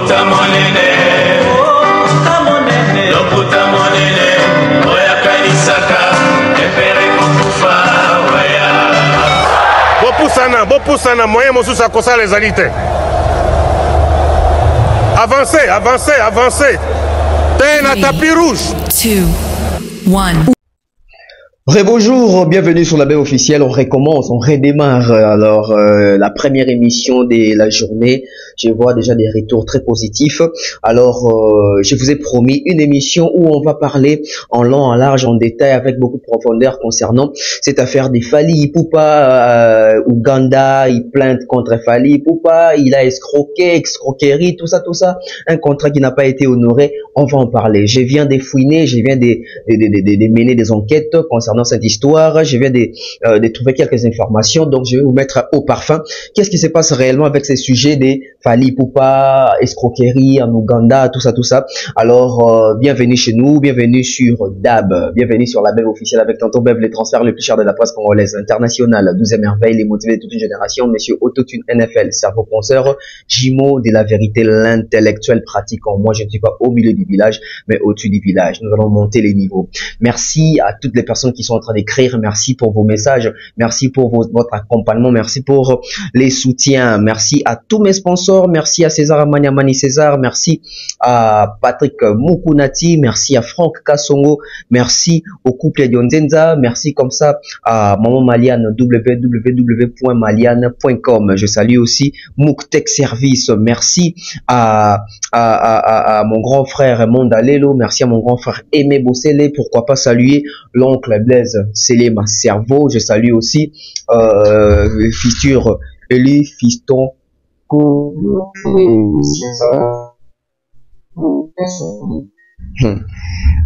Lokuta monene, lokuta monene, oya kanisaka, epere kokufa, oya. Bopusana, moyen mosusu akosala ezali te. Avancez. T'es na tapis rouge. 2, 1. Bonjour, bienvenue sur la baie officielle. On recommence, on redémarre. Alors, la première émission de la journée, je vois déjà des retours très positifs. Alors, je vous ai promis une émission où on va parler en long, en large, en détail, avec beaucoup de profondeur concernant cette affaire des Fally Ipupa. Ouganda, il plainte contre Fally Ipupa, il a escroquerie, tout ça. Un contrat qui n'a pas été honoré. On va en parler. Je viens de fouiner, je viens de mener des enquêtes concernant cette histoire, je viens de trouver quelques informations, donc je vais vous mettre au parfum. Qu'est-ce qui se passe réellement avec ces sujets des Fally Ipupa, escroquerie en Ouganda, tout ça. Alors, bienvenue chez nous, bienvenue sur DAB, bienvenue sur la Bev officielle avec Tonton Bev, les transferts les plus chers de la presse congolaise internationale, 12e merveille, les motivés de toute une génération, monsieur Autotune NFL, cerveau penseur, Jimo de la vérité, l'intellectuel pratiquant. Moi, je ne suis pas au milieu du village, mais au-dessus du village. Nous allons monter les niveaux. Merci à toutes les personnes qui sont en train d'écrire, merci pour vos messages, merci pour votre accompagnement, merci pour les soutiens, merci à tous mes sponsors, merci à César Amaniamani César, merci à Patrick Mukunati, merci à Franck Kassongo, merci au couple Dionzenza, merci comme ça à Maman Maliane, www.maliane.com. Je salue aussi Mouk Tech Service, merci à mon grand frère Mondalelo, merci à mon grand frère Aimé Bossele, pourquoi pas saluer l'oncle Blaise Selema Cerveau, je salue aussi Fisture Eli Fiston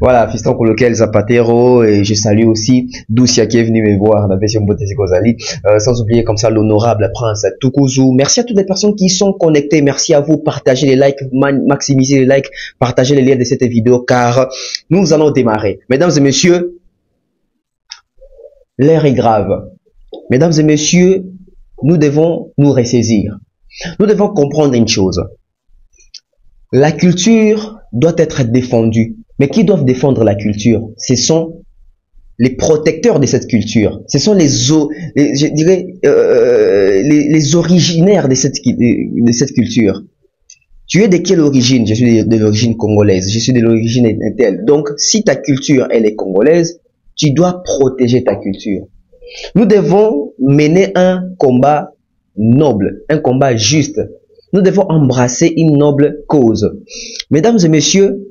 voilà, Fiston Coloquel Zapatero, et je salue aussi Doucia qui est venu me voir dans la version Botesi Kozali, sans oublier comme ça l'honorable Prince Tukuzu. Merci à toutes les personnes qui sont connectées, merci à vous, partagez les likes, maximisez les likes, partagez les liens de cette vidéo car nous allons démarrer. Mesdames et messieurs, l'heure est grave. Mesdames et messieurs, nous devons nous ressaisir. Nous devons comprendre une chose. La culture doit être défendue. Mais qui doivent défendre la culture? Ce sont les protecteurs de cette culture. Ce sont les originaires de cette culture. Tu es de quelle origine? Je suis de l'origine congolaise. Je suis de l'origine telle. Donc, si ta culture, elle est congolaise, tu dois protéger ta culture. Nous devons mener un combat noble, un combat juste. Nous devons embrasser une noble cause. Mesdames et messieurs,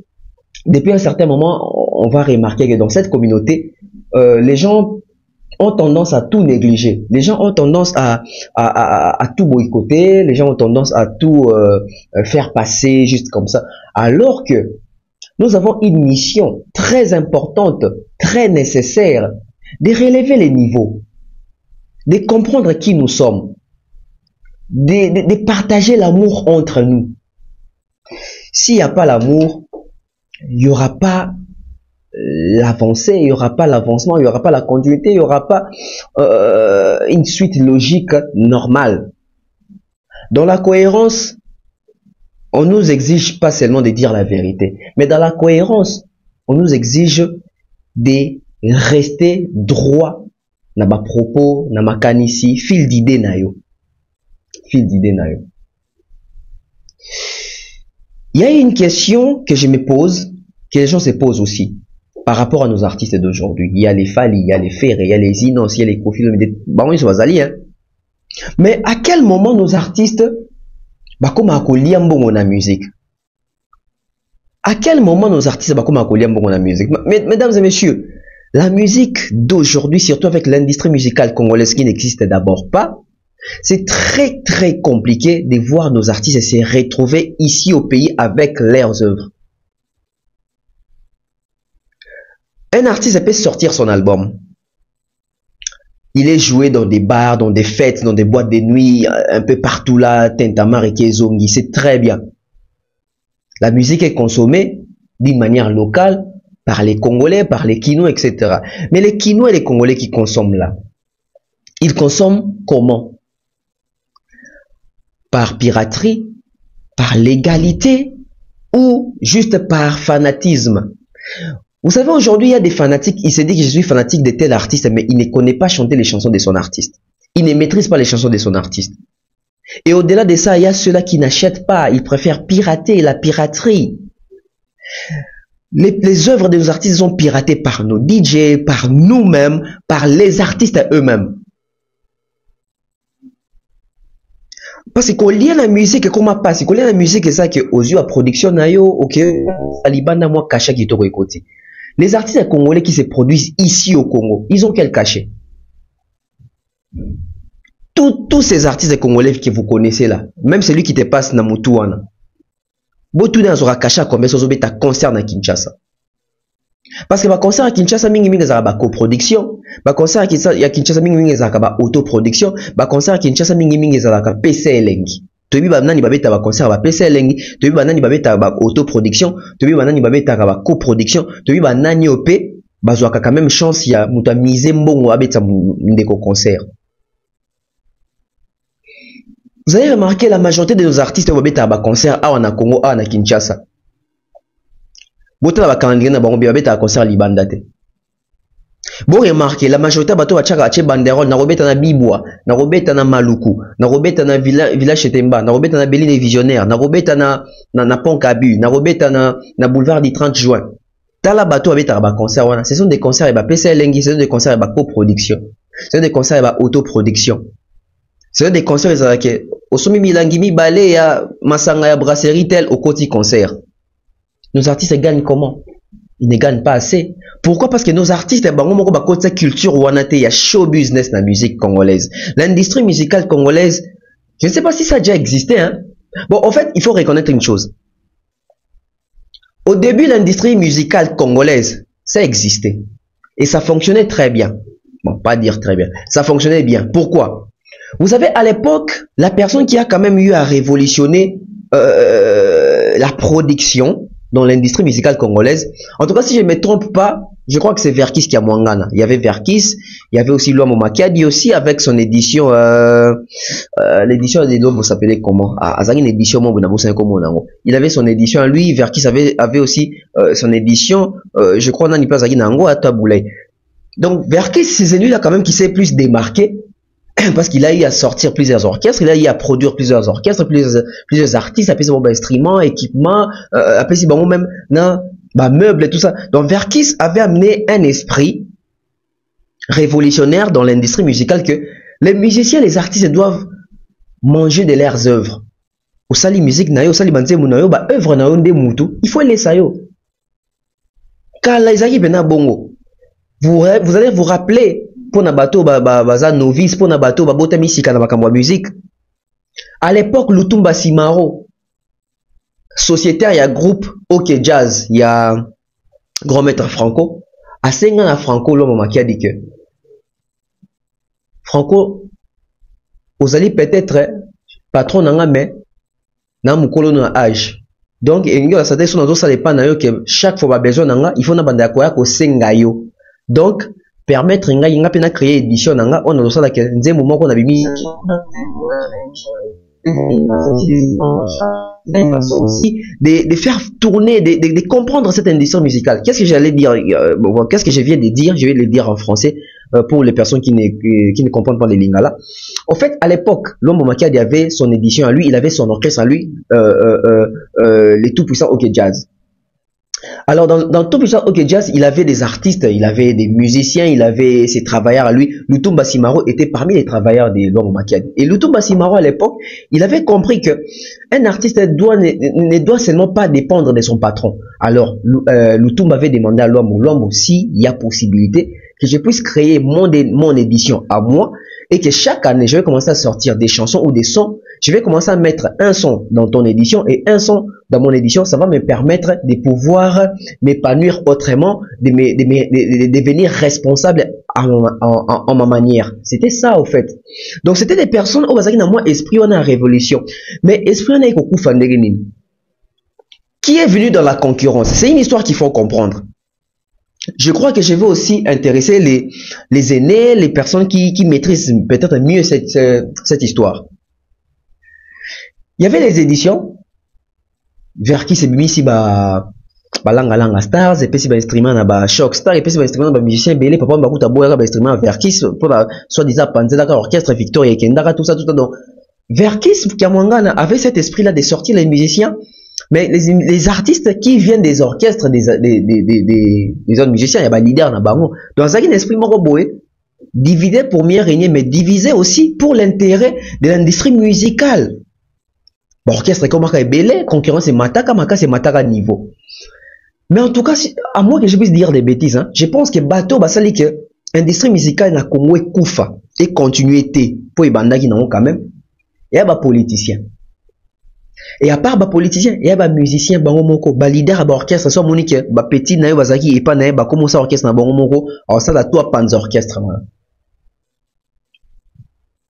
depuis un certain moment, on va remarquer que dans cette communauté, les gens ont tendance à tout négliger. Les gens ont tendance à tout boycotter. Les gens ont tendance à tout faire passer juste comme ça. Alors que nous avons une mission très importante, très nécessaire, de relever les niveaux, de comprendre qui nous sommes, de partager l'amour entre nous. S'il n'y a pas l'amour, il n'y aura pas l'avancée, il n'y aura pas l'avancement, il n'y aura pas la continuité, il n'y aura pas une suite logique normale. Dans la cohérence, on nous exige pas seulement de dire la vérité, mais dans la cohérence, on nous exige de rester droit dans ma propos, dans ma kanisi, fil d'idée na yo. Fil d'idée na yo. Il y a une question que je me pose, que les gens se posent aussi, par rapport à nos artistes d'aujourd'hui. Il y a les Fally, il y a les Ferré, il y a les Inos, il y a les Kofi, ils sont hein. Mais à quel moment nos artistes, comme à la musique? À quel moment nos artistes, comme à la musique? Mesdames et messieurs, la musique d'aujourd'hui, surtout avec l'industrie musicale congolaise qui n'existe d'abord pas, c'est très très compliqué de voir nos artistes se retrouver ici au pays avec leurs œuvres. Un artiste peut sortir son album. Il est joué dans des bars, dans des fêtes, dans des boîtes de nuit, un peu partout là, Tintamar et Kezongi, c'est très bien. La musique est consommée d'une manière locale par les Congolais, par les Kinois, etc. Mais les Kinois et les Congolais qui consomment là, ils consomment comment? Par piraterie, par légalité ou juste par fanatisme. Vous savez, aujourd'hui, il y a des fanatiques, il se dit que je suis fanatique de tel artiste, mais il ne connaît pas chanter les chansons de son artiste. Il ne maîtrise pas les chansons de son artiste. Et au-delà de ça, il y a ceux-là qui n'achètent pas, ils préfèrent pirater, la piraterie. Les œuvres de nos artistes sont piratées par nos DJ, par nous-mêmes, par les artistes eux-mêmes. Parce qu'on lit la musique, comment passe? Qu'on lit la musique, c'est ça que aux yeux à production, ok, Alibana, moi, cachet qui est côté. Les artistes congolais qui se produisent ici au Congo, ils ont quel cachet? Tous ces artistes congolais que vous connaissez là, même celui qui te passe na Moutouana, Botou n'a pas caché combien ça a concert à Kinshasa. Parce que le concert à Kinshasa, mingi mingi zaba coproduction, le concert à Kinshasa mingi mingi zaba autoproduction, le concert à Kinshasa mingi mingi zaba PC lengi. Tobi banani babeta ba concert ba PC lengi, tobi banani babeta ba autoproduction, tobi banani babeta ba coproduction, tobi banani op bazwaka quand même chance ya muta mise mbongo abeta ndeko concert. Vous avez remarqué la majorité de nos artistes qui ont été à concert à Congo, à Kinshasa. Botala ba calendrier na bango biba beta concert libandate. Bon remarquez la majorité bato ba tchaka che banderole na robeta na Bibwa, na robeta na Maluku, na robeta na village Temba, na robeta na Beline Visionnaire, na robeta na Pont Cabu, na robeta na boulevard du 30 juin. Tala bato beta ba concert wana, ce sont des concerts et ba PC lengi, ce sont des concerts et ba coproduction. Ce sont des concerts et ba autoproduction. Ce sont des concerts que au sommet milangi mi balé ya masanga ya brasserie tel au côté concert. Nos artistes gagnent comment? Ils ne gagnent pas assez. Pourquoi? Parce que nos artistes bango moko ba côté culture wanate ya show business na musique congolaise. L'industrie musicale congolaise, je ne sais pas si ça a déjà existé hein. Bon, en fait, il faut reconnaître une chose. Au début, l'industrie musicale congolaise, ça existait et ça fonctionnait très bien. Bon, pas dire très bien. Ça fonctionnait bien. Pourquoi? Vous savez, à l'époque, la personne qui a quand même eu à révolutionner la production dans l'industrie musicale congolaise, en tout cas, si je ne me trompe pas, je crois que c'est Verkis qui a Mwangana. Il y avait Verkis, il y avait aussi Luambo Makiadi aussi avec son édition, l'édition de Lobo s'appelait comment? Une édition, il avait son édition, lui, Verkis avait aussi son édition, je crois, Nani Pazagi Nango à Taboulay. Donc, Verkis, c'est celui-là quand même qui s'est plus démarqué. Parce qu'il a eu à sortir plusieurs orchestres, il a eu à produire plusieurs orchestres, plusieurs artistes, appeler ça instruments, équipements, appeler ça même meubles et tout ça. Donc Verkis avait amené un esprit révolutionnaire dans l'industrie musicale que les musiciens, les artistes doivent manger de leurs œuvres. Au sali musique nayo, au sali banze munayo, ba œuvre nayo nde mutu, il faut laisser yo. Car les aïe bena bongo, vous allez vous rappeler. Pour na bateau baza novice, pour na bateau bota misika na makambo musique. À l'époque, Lutumba Simaro, sociétaire, il y a groupe OK Jazz, il y a grand maître Franco. À 5 ans à Franco, l'homme qui a dit que Franco, vous allez peut-être patron n'a mais n'a mukolo na âge. Donc, il y a ça dépend que chaque fois besoin n'a il faut na banda quoi ko sengayo. Donc permettre nga pena créer édition nga on a ça que nzembo moko na bimi de faire tourner de comprendre cette industrie musicale. Qu'est-ce que j'allais dire qu'est-ce que je viens de dire, je vais le dire en français pour les personnes qui ne comprennent pas les lingala. En fait, à l'époque, Luambo Makiadi avait son édition à lui, il avait son orchestre à lui, les tout puissants OK Jazz. Alors dans tout ça OK Jazz, il avait des artistes, il avait des musiciens, il avait ses travailleurs à lui. Lutumba Simaro était parmi les travailleurs de Luambo Makiadi. Et Lutumba Simaro à l'époque, il avait compris que un artiste ne doit seulement pas dépendre de son patron. Alors Lutumba avait demandé à Luambo si il y a possibilité que je puisse créer mon édition à moi et que chaque année je vais commencer à sortir des chansons ou des sons. Je vais commencer à mettre un son dans ton édition et un son dans mon édition. Ça va me permettre de pouvoir m'épanouir autrement, de devenir responsable en ma manière. C'était ça, au fait. Donc, c'était des personnes au bazar qui moi esprit on a révolution. Mais esprit on a beaucoup fandegini. Qui est venu dans la concurrence? C'est une histoire qu'il faut comprendre. Je crois que je vais aussi intéresser les aînés, les personnes qui maîtrisent peut-être mieux cette histoire. Il y avait les éditions, Verkis c'est bimisi balanga stars et puis c'est instrument na ba shock star et puis c'est instrument na ba musicien belé papa bakuta boya ba instrument Verkis pour la soit disant panzela ka orchestre Victoria Kendaka tout ça donc Verkis Kiamwangana avait cet esprit là de sortir les musiciens, mais les artistes qui viennent des orchestres des autres musiciens, il y a des leaders dans bango dans un esprit moko boé diviser pour mieux régner, mais diviser aussi pour l'intérêt de l'industrie musicale. L'orchestre comme un belé, concurrence c'est mataka niveau. Mais en tout cas, à moins que je puisse dire des bêtises, hein, je pense que bateau basali que l'industrie musicale na Congo est koufa et continuité pour les bandas qui n'ont quand même. Il y a des politiciens. Et à part les politiciens, il y a des musiciens, bango moko, ba leader ba orchestre, soit monique, ba petit na bazaki et pas na ba comment ça orchestre na bango moko, alors ça la tout à panza orchestre voilà.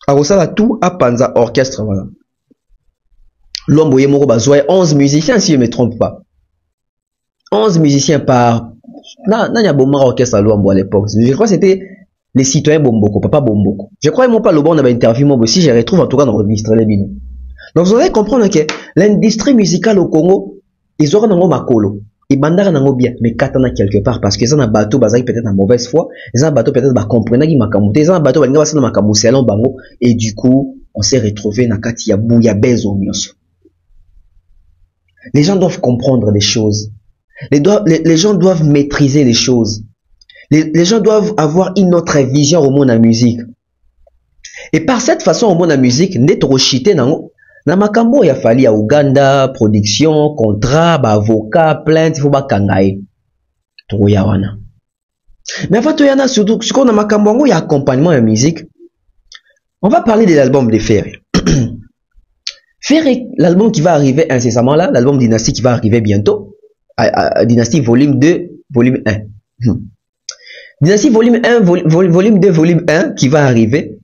Alors ça la tout à panza orchestre voilà. L'omboye moko bazoye 11 musiciens si je ne me trompe pas. 11 musiciens par na ya bomba orchestre à l'ombo à l'époque. Je crois que c'était les citoyens Bomboko, papa Bomboko. Je crois qu'ils pas le bon dans l'interview, moi aussi, je retrouve en tout cas dans le registre les bino. Donc vous allez comprendre que l'industrie musicale au Congo, ils auront un makolo. Ils bandara nango bien, mais katana quelque part, parce qu'ils ont un bateau basé peut-être en mauvaise foi, ils ont un bateau peut-être comprendre qui makamute, ils ont un bateau basé dans makamuse alon bango, et du coup, on s'est retrouvé na kati ya bouya bezo nyonso. Les gens doivent comprendre les choses. Les gens doivent maîtriser les choses. Les gens doivent avoir une autre vision au monde de la musique. Et par cette façon, au monde de la musique, n'est trop chité na makambo ya fali ya Uganda, production, contrat, avocat, plainte, il faut ba kangaye. Trop ya wana. Mais avant tout, il y en a surtout, ce qu'on a makambo, il y a accompagnement de musique. On va parler de l'album de Ferré. Ferré, l'album qui va arriver incessamment là, l'album Dynastie qui va arriver bientôt. Dynastie volume 2, volume 1. Dynastie volume 1, volume 2, volume 1 qui va arriver.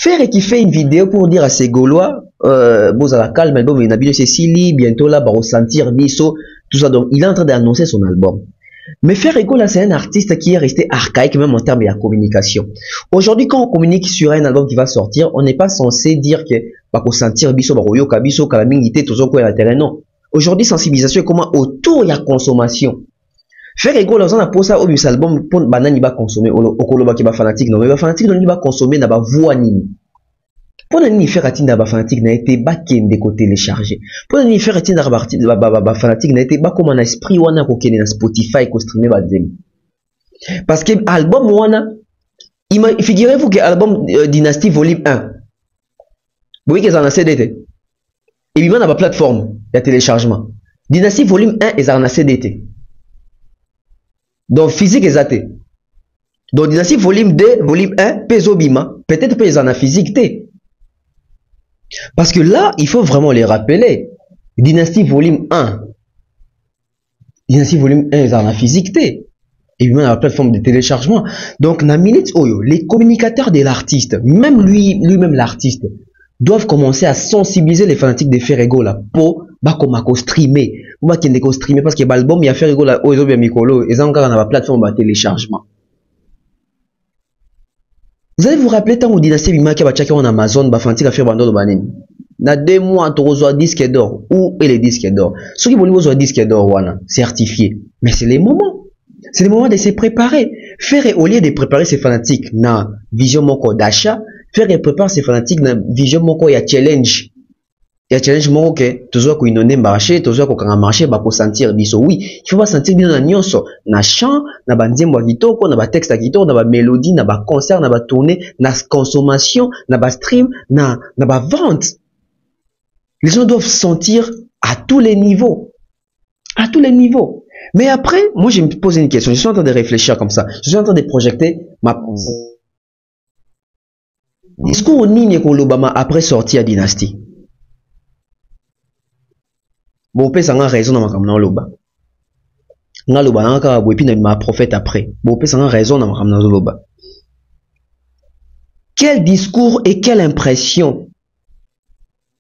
Ferré qui fait une vidéo pour dire à ses Gaulois, bon, à la calme, album, il a bien Cécilie, bientôt là, va ressentir Bisso, tout ça. Donc, il est en train d'annoncer son album. Mais Ferré là, c'est un artiste qui est resté archaïque, même en termes de la communication. Aujourd'hui, quand on communique sur un album qui va sortir, on n'est pas censé dire que, va ressentir Bisso, va royoka Bisso, calamité, tout ça, quoi, la terrain, non. Aujourd'hui, sensibilisation est comment autour de la consommation. Ferré là, on a posé ça au album pour banani va consommer, au koloba qui va fanatique, non, mais va fanatique, non, il va consommer, n'a pas voix ni. Pour nani faire atinda ba fanatique n'a été ba kende ko télécharger. Pour nani faire atinda ba fanatique n'a été ba comme un esprit wana ko kene na Spotify ko streamer ba dem. Parce que album wana figurez-vous que album Dynastie volume 1. Vous voyez que ça na CDT. Et bien na ba plateforme de téléchargement. Dynastie volume 1 et ça na CDT. Donc physique exacté. Donc Dynastie volume 2, volume 1 peso bima, peut-être peut ça na physique té. Parce que là, il faut vraiment les rappeler. Dynastie volume 1. Dynastie volume 1, ils ont la physique T. Et même la plateforme de téléchargement. Donc, na minute oyo, les communicateurs de l'artiste, même lui-même l'artiste, doivent commencer à sensibiliser les fanatiques de Ferrego là pour bakomako streamer. Ou bakendeko streamer parce que l'album il y a Ferrego là oyo bien mikolo, ils ont encore dans la plateforme de téléchargement. Vous allez vous rappeler tant que Dynastie Bima qui a battu en Amazon, bafanti a fait bandolo banane. Na 2 mois, tu reçois disque d'or. Où est le disque d'or? Ceux qui veulent reçoit disque d'or, wana, certifié. Mais c'est les moments. C'est le moment de se préparer. Faire au lieu de préparer ses fanatiques na vision moko d'achat, faire préparer ses fanatiques na vision moko ya challenge. Ya challenge moko que toujours qu'on inonde marché, toujours qu'on marché, ba ko sentir biso. Oui, il faut pas sentir bien na nyonso, na chant, na ba nzembo kitoko, na ba texte kitoko, na ba mélodie, na ba concert, na ba tournée, na consommation, na ba stream, na ba vente. Les gens doivent sentir à tous les niveaux. À tous les niveaux. Mais après, moi je me pose une question, je suis en train de réfléchir comme ça. Je suis en train de projeter ma pensée. Est-ce qu'on nigne qu'on l'Obama après sortir à Dynastie? Bon, peut ça a raison dans ma caméra loba. Nga loba nga ka bo epina ma prophète après. Bon, peut ça a raison dans ma caméra loba. Quel discours et quelle impression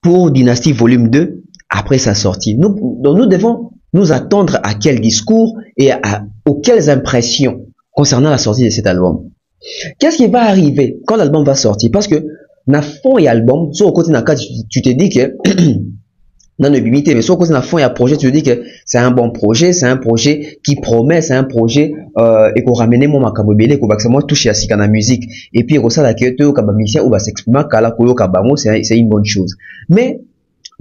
pour Dynastie volume 2 après sa sortie? Donc nous devons nous attendre à quel discours et aux quelles impressions concernant la sortie de cet album. Qu'est-ce qui va arriver quand l'album va sortir? Parce que na fond et album, sur le côté tu te dis que dans le limité, mais soit cause na fond, il y a projet, tu dis que c'est un bon projet, c'est un projet qui promet, c'est un projet, et qu'on ramène mon macabobélé, qu'on va moi toucher à ce la musique, et puis, ça, la quête, au musicien, ou va s'exprimer, kala, koyo, kabamo, c'est une bonne chose. Mais,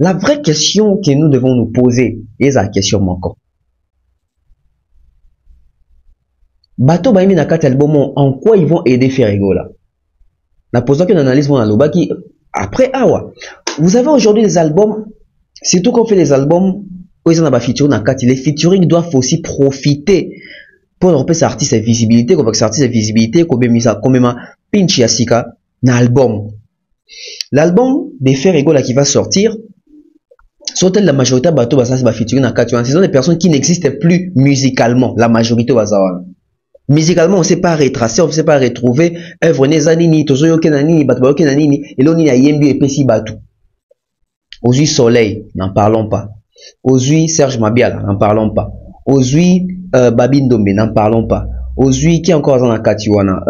la vraie question que nous devons nous poser, et c'est la question encore. Bato, ba, na kati album, en quoi ils vont aider Ferrego, là? La posant qu'une analyse, mon aloba, qui, après, vous avez aujourd'hui les albums, surtout quand on fait les albums, où ils ont un featuring dans les featuring doivent aussi profiter pour leur ces artistes de visibilité, comme ces artistes de visibilité, comme même Pinchi Asika, dans l'album. L'album des Ferrego là qui va sortir, soit la majorité de bateaux va featuring dans ce sont des personnes qui n'existent plus musicalement, la majorité va savoir. Musicalement, on ne sait pas retracer, on ne sait pas retrouver œuvre nezanini, tozoyo kenanini, bato kenanini, et l'on y a yembi et pessi batou. Aujourd'hui Soleil, n'en parlons pas. Aujourd'hui Serge Mabiala, n'en parlons pas. Aujourd'hui Babi Ndombe, n'en parlons pas. Aujourd'hui qui est encore dans la Katiwana,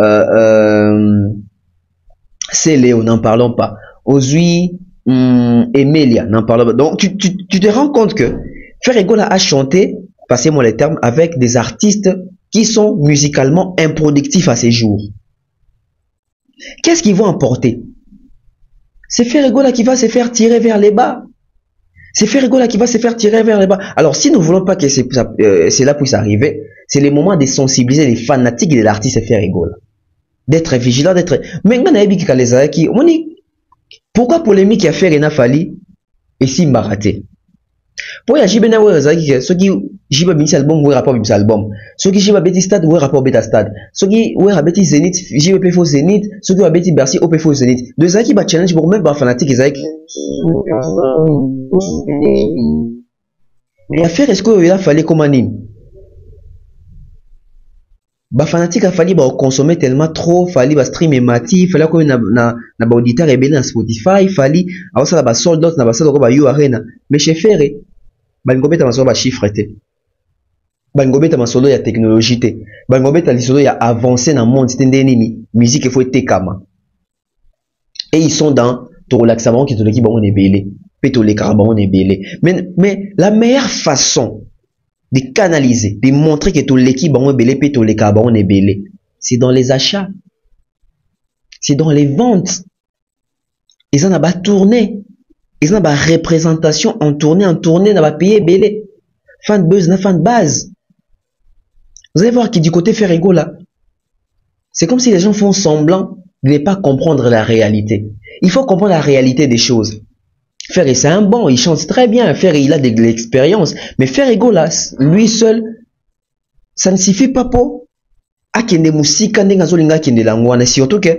c'est Léo, n'en parlons pas. Aujourd'hui Emilia, n'en parlons pas. Donc tu te rends compte que Ferrego a chanté, passez-moi les termes, avec des artistes qui sont musicalement improductifs à ces jours. Qu'est-ce qu'ils vont apporter? C'est Ferrego qui va se faire tirer vers les bas. C'est Ferrego qui va se faire tirer vers les bas. Alors, si nous ne voulons pas que cela puisse arriver, c'est le moment de sensibiliser les fanatiques de l'artiste Ferrego. D'être vigilant, d'être... Mais pourquoi polémique a fait Rena Fali et Simba raté? Pour y agir, ceux qui jiba bimisi album ou rapport bimisi album, ceux qui jiba beti stade ou rapport beta stade, ceux qui ou rabeti Zénith jiba pe faux Zénith, ceux qui rabeti Bercy ou pe faux Zénith. Deux qui ba challenge pour même ba fanatique Isaac. L'affaire est-ce que il a fallu comme anime. Ba fanatique a fallu ba consommer tellement trop, fallu ba streamer mati, fallu que na ba auditeur rebelle na Spotify, fallu avoir ça ba sold out na ba ça ba You Arena. Mais chez Ferré Bangobeta masolo ba chiffre te. Bangobeta masolo ya technologie te. Bangobeta lisolo ya avancé dans le monde nini musique il faut être kama. Et ils sont dans to relaxement qui to l'équipe on est belé. Peto les carabons on est belé. Mais la meilleure façon de canaliser, de montrer que to l'équipe on est belé, peto les carabons on est belé, c'est dans les achats. C'est dans les ventes. Ils en a pas tourné. Ils ont une représentation en tournée, n'a pas payé belé. Fan de buzz, fan de base. Vous allez voir qui du côté Ferrego là, c'est comme si les gens font semblant de ne pas comprendre la réalité. Il faut comprendre la réalité des choses. Ferré c'est un bon, il chante très bien. Ferré il a de l'expérience, mais Ferrego là, lui seul, ça ne suffit pas pour akende musika ndenga zolinga kende langwana, surtout que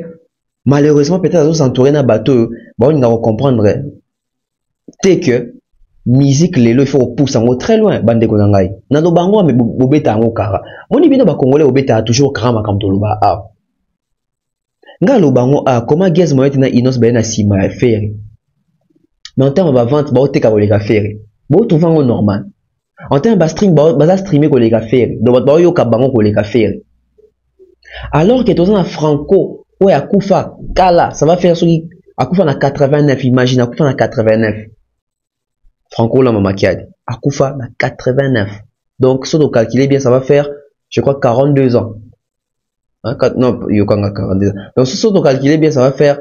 malheureusement peut-être s'entourer na bateau, bon on va comprendre. C'est que musique lelo il faut pousser en très loin bande ko ngai na do bango me bobeta ngo kara moni bino ba congolais obeta toujours karama kam to loba nga lo bango comment gaz moyet na inos ba na sima faire mais en termes de vente ba oteka ko les faire bo trouver ngo normal en termes de stream ba streamer ko les faire donc ba yo ka bango ko les faire alors que dans un franco ouais akufa kala ça va faire celui akufa na 89 imagine akufa na 89 Franco la Mamakiade, Akoufa na 89. Donc, si on calcule bien, ça va faire, je crois, 42 ans. Hein, non, Yokanga 42 ans. Donc, si on calcule bien, ça va faire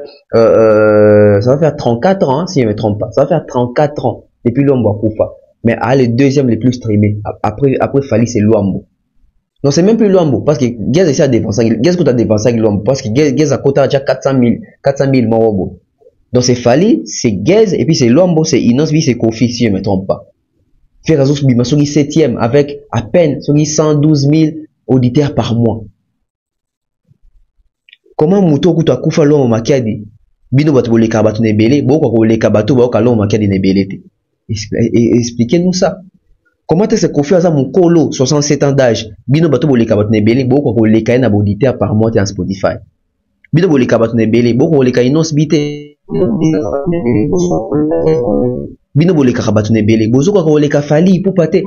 34 ans, hein, si je ne me trompe pas. Ça va faire 34 ans depuis l'Ombo Akoufa. Mais le deuxième le plus streamé. Après Fali, c'est Luambo. Non, c'est même plus Luambo, parce que Gaz essaie de dépenser, Gaz qu'on a dépensé avec Luambo, parce que Gaz a coté déjà 400 000 Morobo. Donc c'est Fali, c'est Gaz, et puis c'est Luambo, c'est Inos, puis c'est Kofi, si je ne me trompe pas. Ferrazos Bimasogi 7e, avec à peine 112 000 auditeurs par mois. Comment Mouto Kouta Koufa Luambo Makiadi, Bino Bato le Kabato Nebele, Boko le Kabato, Boko Luambo Makiadi Nebele. Expliquez-nous ça. Comment est-ce que Kofi Aza Moukolo, 67 ans d'âge, Bino Bato le Kabato Nebele, Boko le Kaina auditeurs par mois en Spotify. Bino le Kabato Nebele, Boko le Kainos Bite. Bino boleka kabatune bele bozoka ko leka Fali pour pater.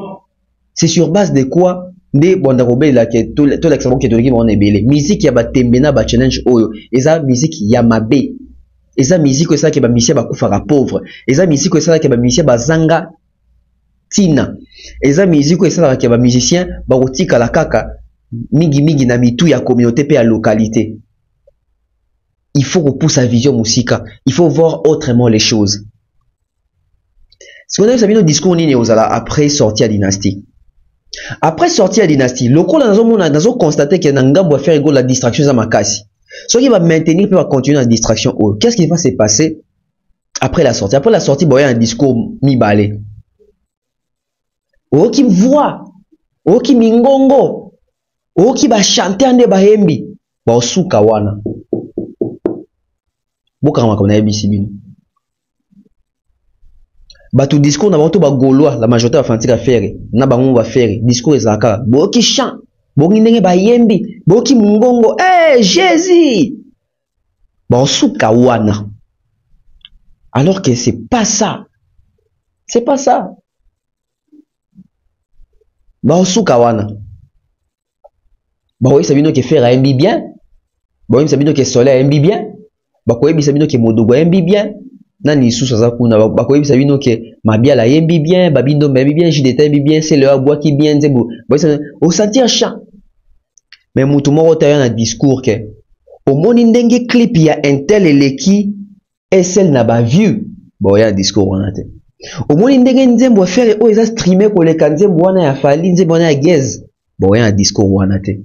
C'est sur base de quoi ne bonda ko bela ke tout l'exemple que to ki mon ebele musique ya ba tembena ba challenge oyo eza musique ya mabe eza musique ça ke ba musicien ba kufaka pauvre, eza musique ça ke ba musicien bazanga tina, eza musique ça ke ba musicien ba kotika la kaka mingi na mitu ya communauté pe ya localité. Il faut repousser sa vision musika, il faut voir autrement les choses. Ce qu'on a vu nos discours ni neozala après sortie à dynastie. Après sortie à dynastie, le coup nous avons constaté que Nangam va faire égale la distraction à Makasi. Ce qui va maintenir puis va continuer la distraction. Qu'est-ce qui va se passer après la sortie? Après la sortie, il y a un discours mi-balé. Oh qui voit, oh qui mingongo, oh qui va chanter en bahembi, ba osuka wana. Bokama comme na ebisibino. Batu discours na bantu ba gaulois la majorité va fantika faire na bango va faire discours ezaka boki chant boki ndenge ba yembi boki mungongo Jésus ba suka wana, alors que c'est pas ça ba suka wana ba oui sabino ke faire yembi bien ba oui sabino ke soleil yembi bien ba ko yebi sabino ke modogo yembi bien nani sous ça kuna bakoyebi sabino ke mabiala yembi bien babindo yembi bien jideta yembi bien c'est le abois qui bien nzebo au sentir chant. Mais mutu moko tayo na discours ke au moni ndenge clip ya intel eleki SL na ba view bo ya discours wana te au moni ndenge nzembo faire o eza streamer ko le kanzembo wana ya fali nzembo wana ya gez bo ya discours wana te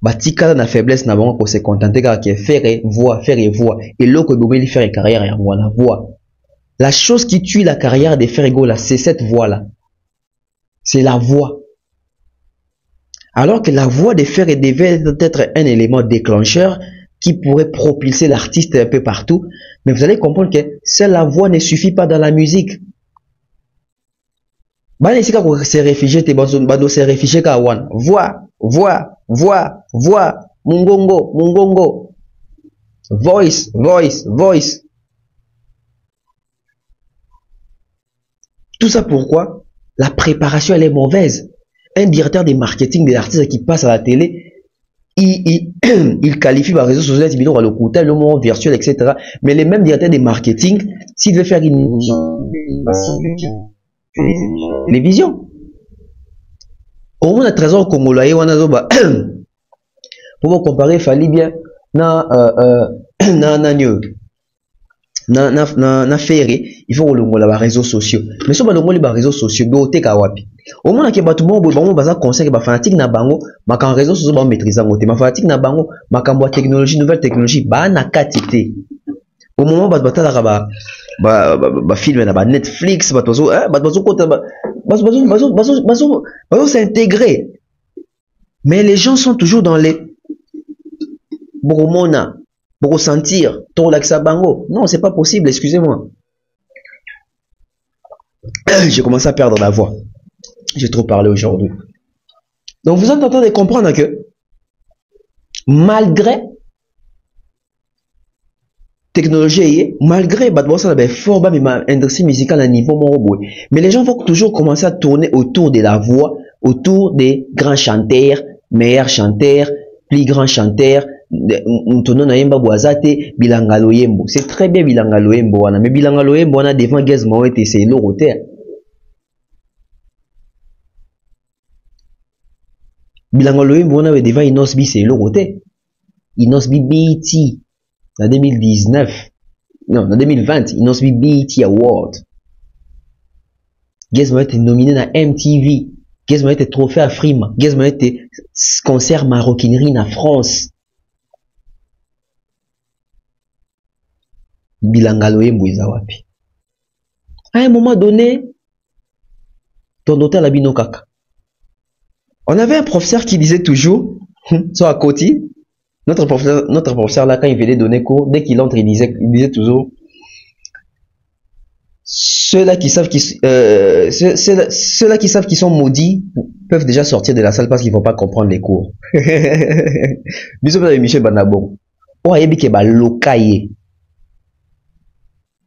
batikala na faiblesse na bango ko se contenter car que faire et voir et l'autre bobeli faire carrière et la voix. La chose qui tue la carrière de Ferrego là, c'est cette voix là, c'est la voix. Alors que la voix de Ferré devait être un élément déclencheur qui pourrait propulser l'artiste un peu partout, mais vous allez comprendre que seule la voix ne suffit pas dans la musique. Bana isika ko se réfugier te bando se réfugier ka wan voix, mungongo, voice. Tout ça pourquoi? La préparation elle est mauvaise. Un directeur de marketing des artistes qui passe à la télé, il qualifie par réseaux sociaux, il le coûter, le monde virtuel, etc. Mais les mêmes directeurs de marketing, s'il veut faire une télévision, au moins, le trésor congolais, pour vous comparer, il fallait bien na ferré, il faut que les réseaux sociaux. Mais si on a les réseaux sociaux, il faut wapi. Au moins, il y a des gens qui ont conseil que fanatique na bango, mais quand réseaux sociaux sont maîtrisés, mais fanatique na bango, mais quand technologie, nouvelle technologie, bah na quantité. Au moment où bah film na Netflix, bah s'intégrer. Mais les gens sont toujours dans les boromona, pour sentir, ton laxa bango. Non, c'est pas possible, excusez-moi. J'ai commencé à perdre la voix. J'ai trop parlé aujourd'hui. Donc vous êtes en train de comprendre que malgré technologie, malgré fort industrie musicale à niveau mon mais les gens vont toujours commencer à tourner autour de la voix, autour des grands chanteurs, meilleurs chanteurs, plus grands chanteurs. Bilanga Loyembo, c'est très bien Bilanga Loyembo, mais Bilanga Loyembo on a devant Gaz Moete, c'est l'oroteur. Bilanga Loyembo on a devant Inosbi, c'est l'oroteur. Inosbi BT en 2019, non, en 2020, Inosbi BT Award. Gaz Moete nominé na MTV, Gaz Moete trophée à Frima, Gaz Moete concert maroquinerie en France. Bilanga Loyembo eza wapi? À un moment donné, ton docteur la bino kaka. On avait un professeur qui disait toujours, sur à côté, notre professeur là, quand il venait donner cours, dès qu'il entre, il disait toujours, ceux-là qui savent qu'ils sont maudits peuvent déjà sortir de la salle parce qu'ils ne vont pas comprendre les cours. Bisous Michel Banabon. Oh, il y a locaye.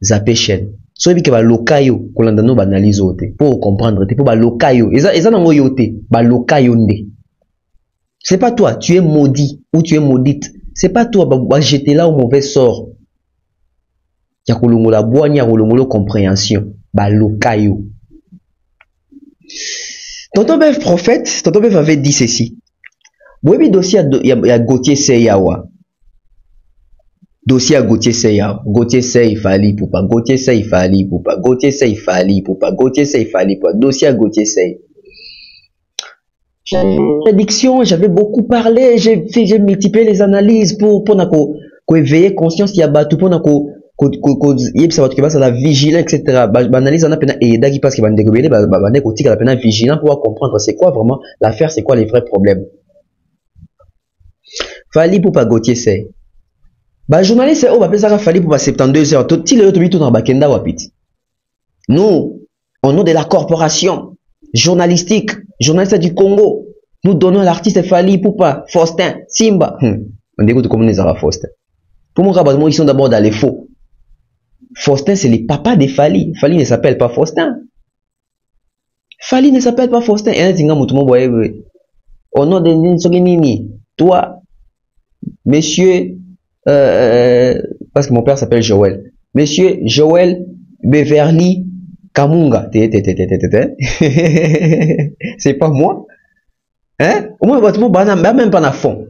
Zappé chaîne. So ebi ke ba lokayo kolanda no banalize ote pour comprendre te pour ba lokayo eza nango yote ba lokayo nde. C'est pas toi, tu es maudit ou tu es maudite. C'est pas toi ba jeter là au mauvais sort. ya kolongola boani ya kolongola compréhension baluka yo. Tonton Bev prophète, Tonton Bev avait dit ceci. Boyebi dossier ya Gauthier Seyawa. Dossier à Gauthier Seyawa. Gauthier Sey Fali Poupa. Gauthier Sey Fali Poupa. Gauthier Sey Fali Poupa. Gauthier Sey Fali Poupa. Dossier à Gauthier Sey. Prédiction, j'avais beaucoup parlé, j'ai multiplié les analyses pour éveiller conscience il y a battu pour la vigilance, etc. Analyse en a peine et d'agi parce que va découvrir la peine vigilant pour comprendre c'est quoi vraiment l'affaire, c'est quoi les vrais problèmes. Fali Poupa Gauthier Sey. Bah journaliste oh bah ça Fali Poupa 72 heures tout le tout dans bakenda wapiti. Nous au nom de la corporation journalistique, journaliste du Congo, nous donnons l'artiste Fali Poupa, Faustin, Simba. On écoute comment les a Faustin. Pour moi, ils sont d'abord dans les faux. Faustin, c'est le papa de Fali. Fali ne s'appelle pas Faustin. Fali ne s'appelle pas Faustin. Au nom de Nini, toi, monsieur, parce que mon père s'appelle Joël. Monsieur Joël Beverly Kamunga. C'est pas moi. Hein? Au moins, même pas na fond.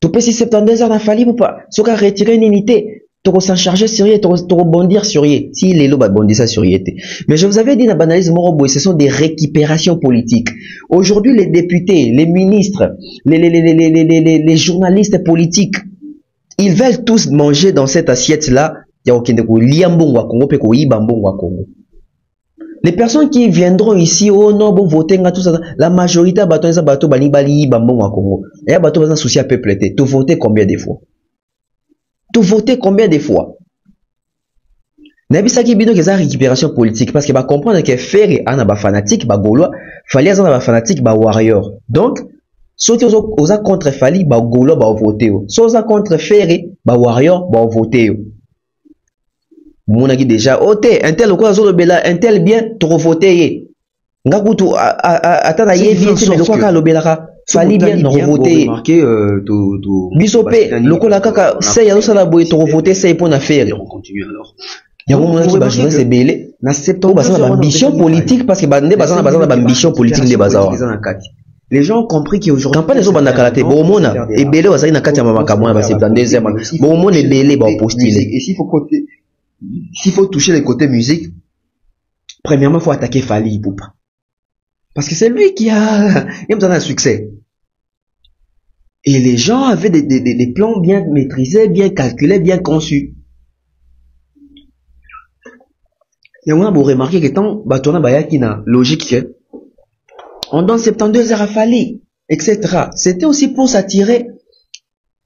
Tu peux si 72 heures n'a fallu ou pas. Si tu as retiré une unité, tu vas s'en charger sur lui, tu vas rebondir sur lui. Si les lots va bondir ça sur lui. Mais je vous avais dit dans la banalise Moroboy, ce sont des récupérations politiques. Aujourd'hui, les députés, les ministres, les journalistes politiques, ils veulent tous manger dans cette assiette-là. Les personnes qui viendront ici, oh non, bon, voter, tout ça, la majorité, bateau, bani, bali, bambon, à Congo. Et bateau, va souci à peuple, tu voter combien de fois? Tu voter combien de fois? N'abisa qui bino que ça récupération politique, parce que va comprendre que faire un aba fanatique, ba gaulois, fallait un aba fanatique, ba warrior. Donc, soit aux a contre Fali, ba gaulois, ba voter. Soit aux a contre faire, ba warrior, ba voter. Monaki déjà oté un tel quoi zo bela un tel bien trop voté ngakutu atana yebi mais le quoi lobelaka fali bien non voté bisope lokola kaka c'est ya sala boy trop voté c'est pour na faire on continue alors ya ko monaki ba journée c'est belé na septembre ba ça ambition politique parce que ba ndé ba ambition politique ndé bazawa les gens ont compris qu'aujourd'hui quand pas les autres banda karaté bon mona et belé wa ça na kati ya mamaka mona ba 72e bon mona et belé ba postuler et s'il faut toucher les côtés musique, premièrement, il faut attaquer Fali Poupa. Parce que c'est lui qui a un succès. Et les gens avaient des plans bien maîtrisés, bien calculés, bien conçus. Et on a beau remarquer que tant Batona Bayaki na logique, on donne 72 heures à Fali, etc. C'était aussi pour s'attirer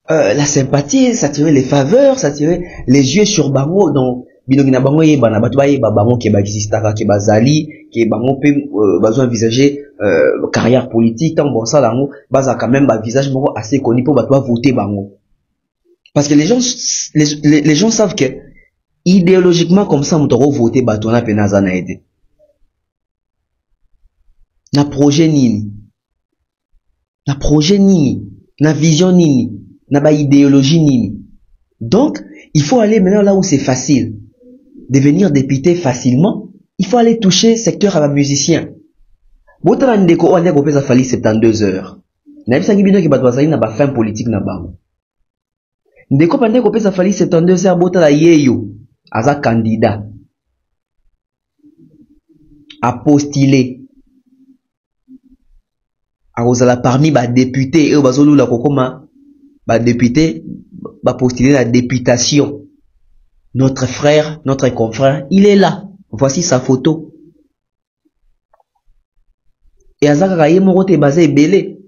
la sympathie, s'attirer les faveurs, s'attirer les yeux sur Bango. Donc, binogina Bango ye bana batwaye ba Bango ke ba kisistaka ke bazali ke Bango pe besoin envisager carrière politique tant bon ça là baza quand même ba visage moko assez connu pour batwa voter Bango. Parce que les gens savent que idéologiquement comme ça mutoro voter batona penaza na aide. Na projet nini? Na projet nini? Na vision nini? N'a pas idéologie nini. Donc, il faut aller maintenant là où c'est facile. Devenir député facilement, il faut aller toucher secteur à la musicien. Botala ndeko on ndeko pesa fali 72 heures. Na bisa ngibino ki batwazali na ba fin politique na bango. Ndeko pande ko pesa fali 72 heures botala yeyo aza candidat. A postuler. A ozala parmi ba député et bazolu la kokoma ba député va postuler la députation. Notre frère, notre confrère, il est là. Voici sa photo. Et azaka kaye morote basé belé.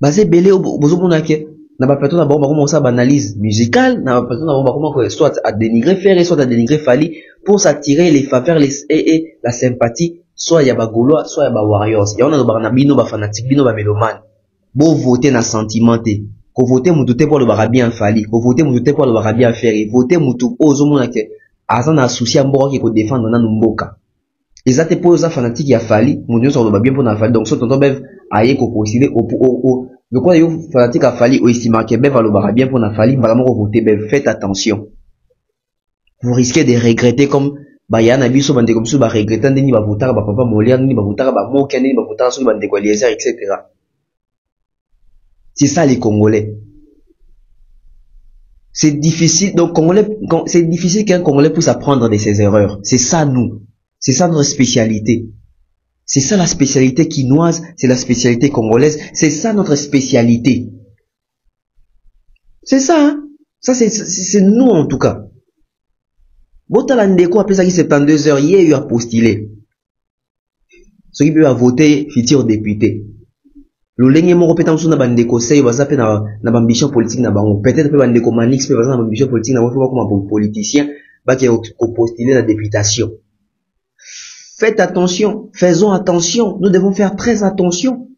Basé belé bozobonake. Na ba personne ba comment ça analyse musicale, na ba personne ba comment soit à dénigrer faire soit à dénigrer Fali pour s'attirer les faveurs et la sympathie, soit ya ba gaulois, soit ya ba warriors. Ya on a ba bino ba fanatique, bino ba mélomane. Bo voter na sentimenté. Ko voter mutu te pour le barabien Fali, ko voter mutu te pour le barabien Ferry, voter mutu ozomona ke azana souci mboko ki ko défendre na mboka. Ezate pour za fanatique ya Fali, mutu so le bien pour na Fali. Donc so tonton Bev aye ko postuler au le quoi yo fanatique a Fali o estima ke Bev va le barabien pour na Fali, vraiment ko voter Bev, faites attention. vous risquez de regretter comme Bayana biso bande comme ça ba regretter ndeni ba votara ba papa Molia ndeni ba votara ba Moka ndeni ba votara sur bande quoi Eliezer etc. C'est ça les Congolais. C'est difficile donc c'est difficile qu'un Congolais puisse apprendre de ses erreurs. C'est ça nous. C'est ça notre spécialité. C'est ça la spécialité quinoise, c'est la spécialité congolaise, c'est ça notre spécialité. C'est ça hein. Ça c'est nous en tout cas. Botala ndeko après ça qui 72 heures hier il a postulé. Ceux qui peuvent voter futur député. Le lenge moko peta msuna bandeko sei baza pe na ambition politique na bango. Peut-être pe bandeko Manix pe baza na ambition politique na bango comme politicien ba qui postuler la députation. Faites attention, faisons attention, nous devons faire très attention.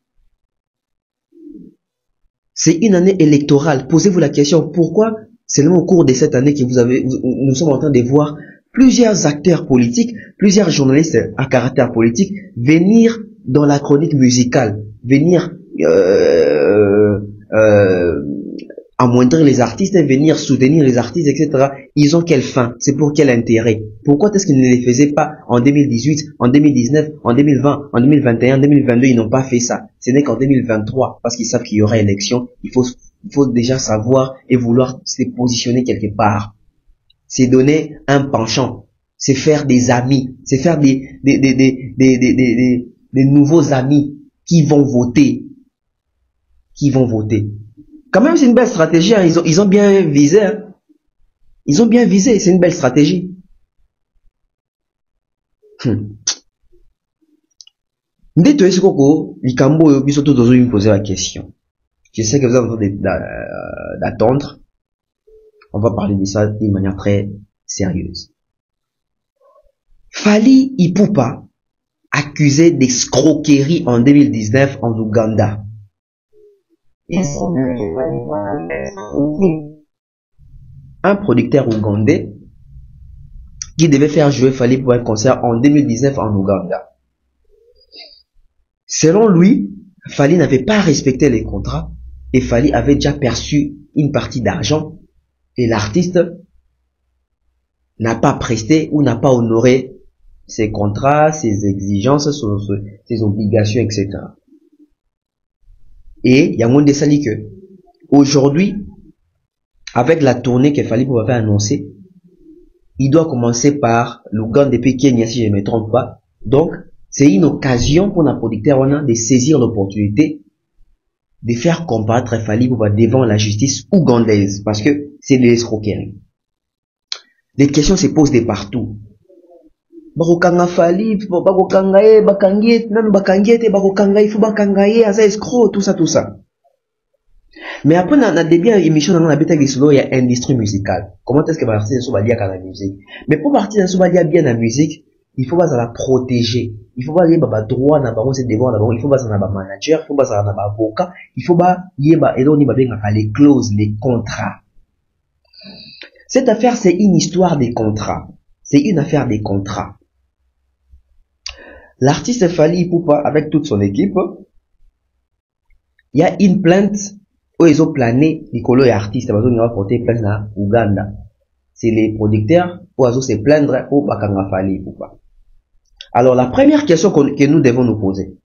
C'est une année électorale. Posez-vous la question, pourquoi seulement au cours de cette année que nous sommes en train de voir plusieurs acteurs politiques, plusieurs journalistes à caractère politique venir dans la chronique musicale, venir amoindrir les artistes, venir soutenir les artistes, etc. Ils ont quelle fin? C'est pour quel intérêt? Pourquoi est-ce qu'ils ne les faisaient pas en 2018, en 2019, en 2020, en 2021, en 2022? Ils n'ont pas fait ça. Ce n'est qu'en 2023, parce qu'ils savent qu'il y aura élection. Il faut déjà savoir et vouloir se positionner quelque part. C'est donner un penchant. C'est faire des amis. C'est faire des nouveaux amis qui vont voter. Qui vont voter. Quand même, c'est une belle stratégie. Hein. Ils ont bien visé. Hein. Ils ont bien visé. C'est une belle stratégie. Me poser la question. Je sais que vous êtes en train d'attendre. On va parler de ça d'une manière très sérieuse. Fally Ipupa, accusé d'escroquerie en 2019 en Ouganda. Un producteur ougandais qui devait faire jouer Fally pour un concert en 2019 en Ouganda. Selon lui, Fally n'avait pas respecté les contrats et Fally avait déjà perçu une partie d'argent et l'artiste n'a pas presté ou n'a pas honoré ses contrats, ses exigences, ses obligations, etc. Et il y a moins de ça que aujourd'hui, avec la tournée que Fally avait annoncé, il doit commencer par l'Ouganda depuis Kenya si je ne me trompe pas. Donc, c'est une occasion pour un producteur de saisir l'opportunité de faire combattre Fally devant la justice ougandaise parce que c'est de l'escroquerie. Les questions se posent de partout. Bakokanga Fally, bakokanga e, bakangiet, nan bakangiet, bakokanga il faut bakangaye, asa escroc, tout ça. Mais après, on a des biens émissions dans la bêta qui il y a industrie musicale. Comment est-ce que l'artiste ne soit pas lié à la musique? Mais pour partir ne soit pas lié bien à la musique, il faut pas la protéger. Il faut pas lier bah droit na bah c'est devoir d'abord. Il faut pas ça na bah manager, il faut pas ça na bah avocat, il faut pas lier bah et donc on va bien les clauses, les contrats. Cette affaire c'est une histoire des contrats. C'est une affaire des contrats. L'artiste Fally Ipupa avec toute son équipe, il y a une plainte où ils ont plané Nicolo et artistes, ils ont porté plainte na Ouganda. C'est les producteurs où ils ont se plaindre au Bakanga Fally Ipupa. Alors la première question que nous devons nous poser.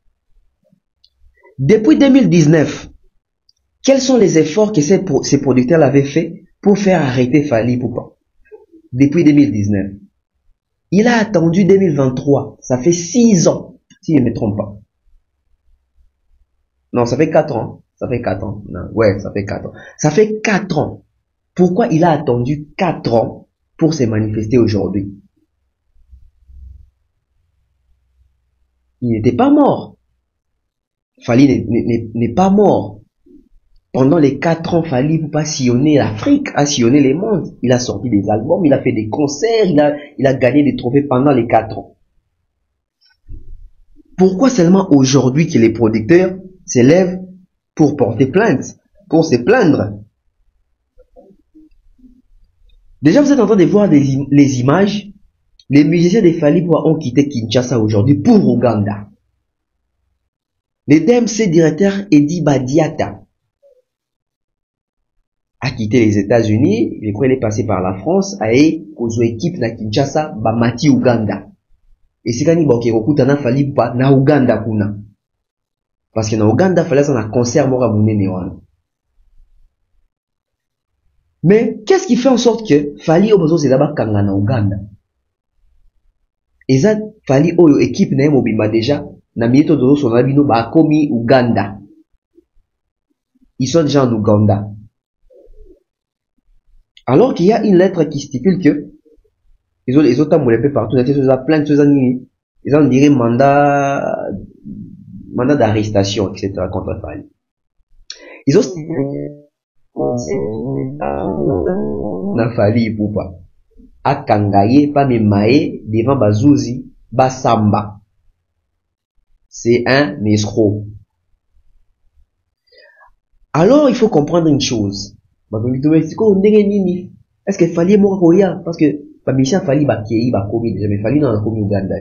Depuis 2019, quels sont les efforts que ces producteurs avaient fait pour faire arrêter Fally Ipupa? Depuis 2019. Il a attendu 2023. Ça fait 6 ans, si je ne me trompe pas. Non, ça fait 4 ans. Ça fait 4 ans. Non, ouais, ça fait 4 ans. Ça fait 4 ans. Pourquoi il a attendu 4 ans pour se manifester aujourd'hui? Il n'était pas mort. Fally n'est pas mort. Pendant les 4 ans, Fally Ipupa sillonner l'Afrique, a sillonné les mondes. Il a sorti des albums, il a fait des concerts, il a gagné des trophées pendant les 4 ans. Pourquoi seulement aujourd'hui que les producteurs s'élèvent pour porter plainte, pour se plaindre? Déjà, vous êtes en train de voir les images. Les musiciens de Fally Ipupa ont quitté Kinshasa aujourd'hui pour Ouganda. Le DMC directeur Eddie Badiata a quitté les États-Unis, il est passé par la France, a une équipe na Kinshasa, Bamati Uganda. Et c'est quand il y a un fali pas na Uganda kuna. Parce que na Uganda, il fallait un concert mora mounene wana. Mais qu'est-ce qui fait en sorte que fali au besoin c'est là-bas kanga na Uganda? Et ça, fali oyo équipe na mobima déjà, na mieto dozo son abino ba komi Uganda. Ils sont déjà en Ouganda. Alors qu'il y a une lettre qui stipule que les autres moulins partout, ils ont plein de choses à nier. Ils ont dirait mandat d'arrestation, etc. contre Fali. Ils ont stipulé na Fali pour pas. A Kangaye, pas Memae, devant Bazouzi, Basamba. C'est un escroc. Alors, il faut comprendre une chose. Est-ce que Fali est mort parce que Michel Fali va kiei va komi déjà mais Fali dans komi Uganda.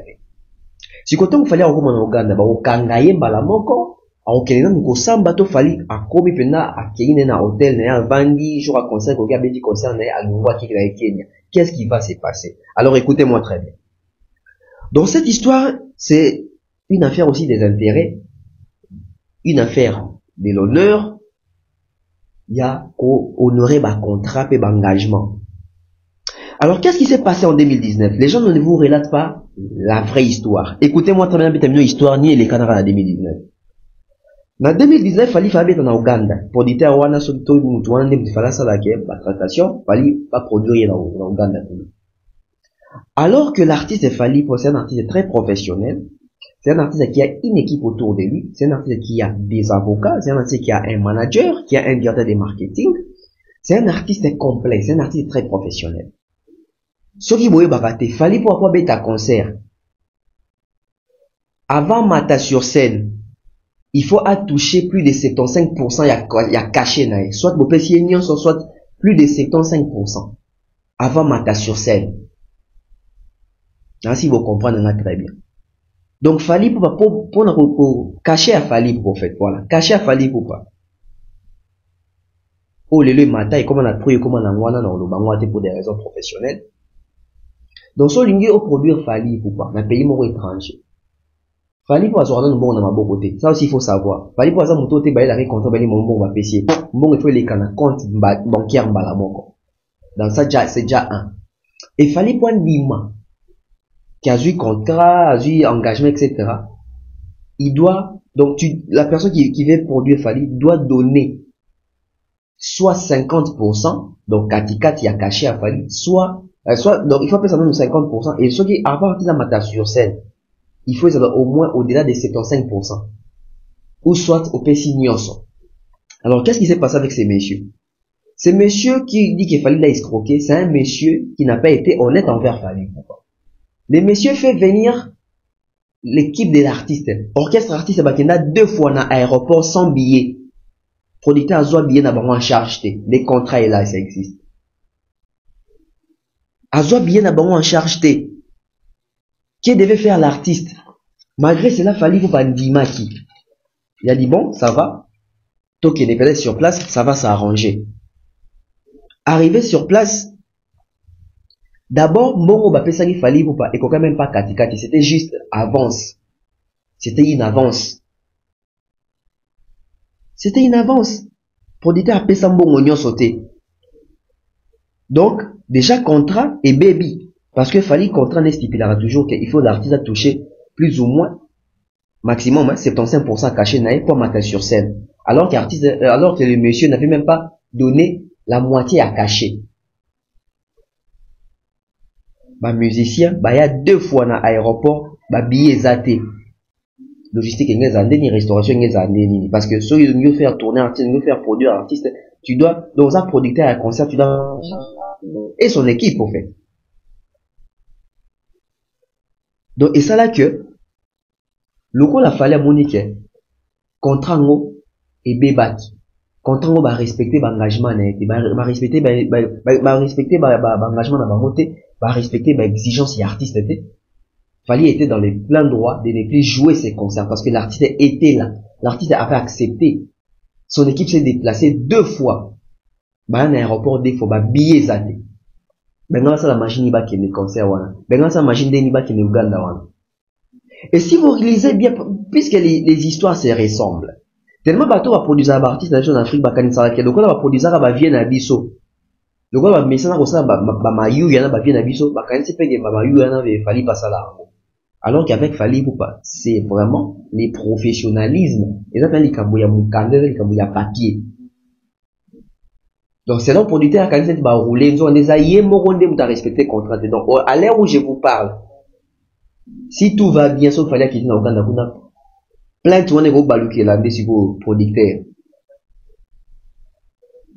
Si quand on Fali en Uganda ba okangaye bala moko a okelena ngo samba to Fali a komi pena a kiei na hôtel na vandi jour à concert ko gabe di concert na a Lungwa qui est Kenya. Qu'est-ce qui va se passer? Alors écoutez-moi très bien. Dans cette histoire, c'est une affaire aussi des intérêts, une affaire de l'honneur. Il y a honorer ma contrat et engagement. Alors, qu'est-ce qui s'est passé en 2019? Les gens ne vous relatent pas la vraie histoire. Écoutez-moi très bien, une histoire ni les Canara en 2019. En 2019, il fallait faire en Ouganda. Pour dire à Wana Soto, il fallait ça la tractation, il fallait pas produire en Ouganda. Alors que l'artiste Fali, c'est un artiste très professionnel, c'est un artiste qui a une équipe autour de lui, c'est un artiste qui a des avocats, c'est un artiste qui a un manager, qui a un directeur de marketing, c'est un artiste complet, c'est un artiste très professionnel. Ce qui voulait barater, Fali pour avoir bête à concert. Avant Mata sur scène, il faut toucher plus de 75%, il y a caché, soit soit plus de 75%. Avant Mata sur scène. Ainsi, vous comprenez très bien. Donc, Fali pour cacher à Fali pour fait, voilà. Cacher à Fali pour pas. Oh, le matin, comment on a pris, comment on a wana dans le bangoate pour des raisons professionnelles. Donc, so lingi au produire Fali pour pas. Un pays mon étranger. Fali pour avoir un bon dans ma beau côté. Ça aussi, il faut savoir. Fali pour avoir mon côté, bah, il a récompensé, bah, mon bon va pêcher. Bon, il faut les canaux, compte bancaire, bah, la moko. Dans ça, c'est déjà un. Et Fali pour un lima. Qui a eu contrat, a eu engagement, etc. Il doit, donc la personne qui veut produire Fali doit donner soit 50%, donc Katikati a caché à Fali, soit, donc il faut appeler ça même 50%, et ce qui avant qu'ils mata sur scène, il faut au moins au-delà de 75%. Ou soit au Pessignoso. Alors qu'est-ce qui s'est passé avec ces messieurs? Ces messieurs qui dit que Fali l'a escroqué, c'est un monsieur qui n'a pas été honnête envers Fali. Les messieurs fait venir l'équipe de l'artiste. Orchestre artiste bakenda 2 fois dans l'aéroport sans billet. Producteur a billet n'a pas en charge. Les contrats est là, ça existe. A billet n'a pas en charge. Qui devait faire l'artiste? Malgré cela, fallait vous pas Ndimaki. Il a dit bon, ça va. Toi qui est peut-être sur place, ça va s'arranger. Arrivé sur place, d'abord, Mbongo Bapé Sagi Fali ou pas, et quand même pas Katikati, c'était juste avance. C'était une avance. C'était une avance. Producteur a payé Mbongo Nyon sauté. Donc, déjà contrat et baby. Parce que Fali contrat n'est stipulera toujours qu'il faut l'artiste toucher plus ou moins, maximum, hein, 75% caché naïf pour mater sur scène. Alors que le monsieur n'avait même pas donné la moitié à cacher. Bah, musicien, bah, il y a 2 fois dans l'aéroport, bah, billet zaté. Logistique, il y a des restauration, il y a des parce que ceux qui veulent faire tourner artiste, veulent faire produire artiste, tu dois, dans un producteur à concert, tu dois, et son équipe, en fait. Donc, et ça là que, le coup, la fallait monique, contrat, et bébat. Contrat, va respecter l'engagement, va respecter, l'engagement dans la montée, va respecter l'exigence et artiste était. Fallait était dans les pleins droits de ne plus jouer ses concerts parce que l'artiste était là. L'artiste avait accepté. Son équipe s'est déplacée 2 fois. Bah, un aéroport, des fois, bah, billets zaté. Ben, ça, la machine, va qui est concert, wana. Ben, ça, la machine, des va qui est Uganda, wana. Et si vous lisez bien, puisque les histoires se ressemblent, tellement bateau va produire un artiste dans l'Afrique, bah, quand ça donc on va produire ça, bah, vienne à Bisso. Donc on va mettre ça, bah, mayu, yana, bah, vienne à Bisso, bah, quand c'est pas que, bah, mayu, yana, il fallait pas ça là. Alors qu'avec Fali Poupa, c'est vraiment les professionnalismes. Et ça fait les kabouya moukandé, les kabouya papier. Donc c'est là le producteur qui a dit, bah, rouler, nous on les a yé, moronde, vous avez respecté le contrat. Donc, à l'heure où je vous parle, si tout va bien, sauf Fali qui est dans Uganda, vous n'avez plein de tournées, vous balouquez là, des sur vos producteurs.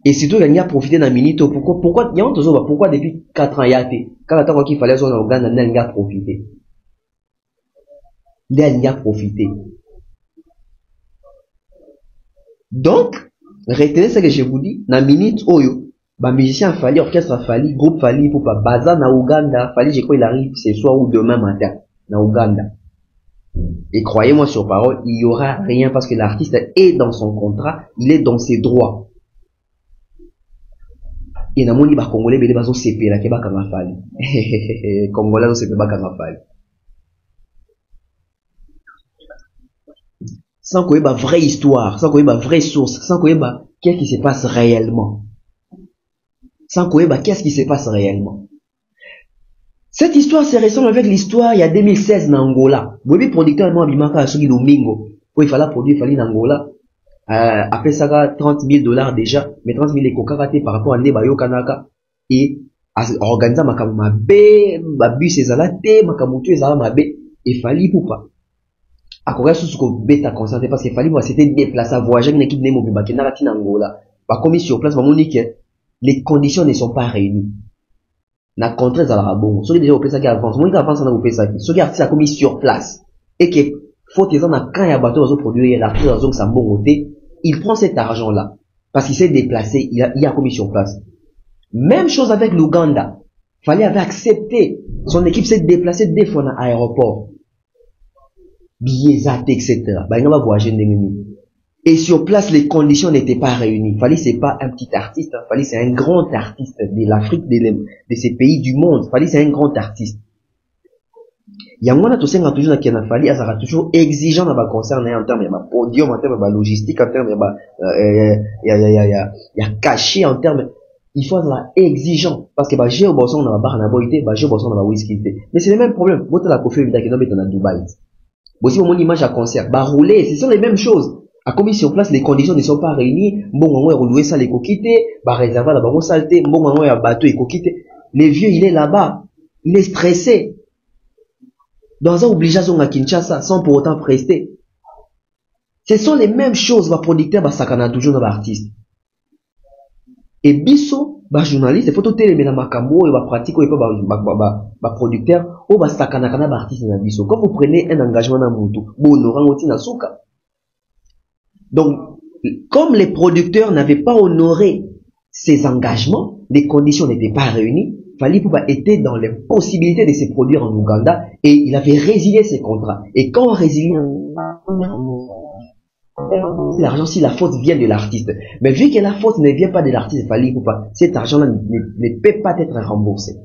Et surtout, il y a profité d'un minute, pourquoi, il y a toujours, pourquoi depuis 4 ans, il y a été, quand la temps qu'il fallait sur Uganda, il y a profité. Il y a profité. Donc, retenez ce que je vous dis, dans minute, oyo, bah, musicien Fali, orchestre Fali, groupe Fali, pour pas bazar na Uganda, Fali, je crois il arrive ce soir ou demain matin, na Uganda. Et croyez-moi sur parole, il y aura rien parce que l'artiste est dans son contrat, il est dans ses droits. Et na moni ba Congolais, bele bazo CP, la keba kanga Fali. Congolais, bazo CP ba kanga Fali. Sans qu'on ait une vraie histoire, sans qu'on ait une vraie source, sans qu'on ait qu'est-ce qui se passe réellement. Sans qu'on ait qu'est-ce qui se passe réellement. Cette histoire se ressemble avec l'histoire il y a 2016 en Angola. Vous voyez, producteur moi Bimaka Asugi Domingo, où il fallait produire, il fallait en Angola. Après ça, $30,000 déjà, mais 30,000 les coca ratés par rapport à Nebayo Kanaka. Et organiser ma bus ezalate, makamutu ezalama et fallait pour pas. À quoi ce qu'on bêta concentré parce qu'il fallait voir c'était déplacé à voyager une équipe Nemo Bimba qui n'a pas Angola. Bah comme sur place, les conditions ne sont pas réunies. Na contre à la bon. Ceux qui déjà au place qui avance, moi qui avance na au place qui. Ceux qui artistes a commis sur place et que faut qu'ils en a quand il y a bateau aux produits l'artiste dans sa bon côté, il prend cet argent là parce qu'il s'est déplacé, il a commis sur place. Même chose avec l'Ouganda. Fallait avoir accepté. Son équipe s'est déplacée des fois dans l'aéroport. Billets, etc. Bah, il va voyager et sur place, les conditions n'étaient pas réunies. Fallait c'est pas un petit artiste, hein. Fallait c'est un grand artiste de l'Afrique, de ces pays du monde. Fallait c'est un grand artiste. Yangwana to senga toujours na kena Fally, ça sera toujours exigeant dans le concert en termes de podium, en termes de logistique, en termes de caché, en termes il faut être exigeant parce que bah j'ai au boson dans la barre na boité, bah j'ai au boson dans la whisky. Mais c'est le même problème. Moi la Kofi Olomide qui est dans Dubaï. Bon, si mon image à concert, bah rouler, ce sont les mêmes choses. À commis sur place, les conditions ne sont pas réunies. Bon, on va rouler ça, les coquités, bah réserver la barre saleté, bon, on va bateau et coquité. Le vieux, il est là-bas. Il est stressé. Dans un obligeation à Kinshasa, sans pour autant prester. Ce sont les mêmes choses, bah producteur, bah sakana toujours dans l'artiste. Et biso, bah journaliste, photo télé, mais dans ma camo, et bah pratique, et bah producteur, ou bah sakana kana bah artiste dans biso. Quand vous prenez un engagement dans Moutou, bon, on aura na souka. Donc, comme les producteurs n'avaient pas honoré ces engagements, les conditions n'étaient pas réunies, Fally Poupa était dans les possibilités de se produire en Ouganda et il avait résilié ses contrats. Et quand on résilie l'argent, si la faute vient de l'artiste. Mais vu que la faute ne vient pas de l'artiste, Fally Poupa, cet argent-là ne peut pas être remboursé.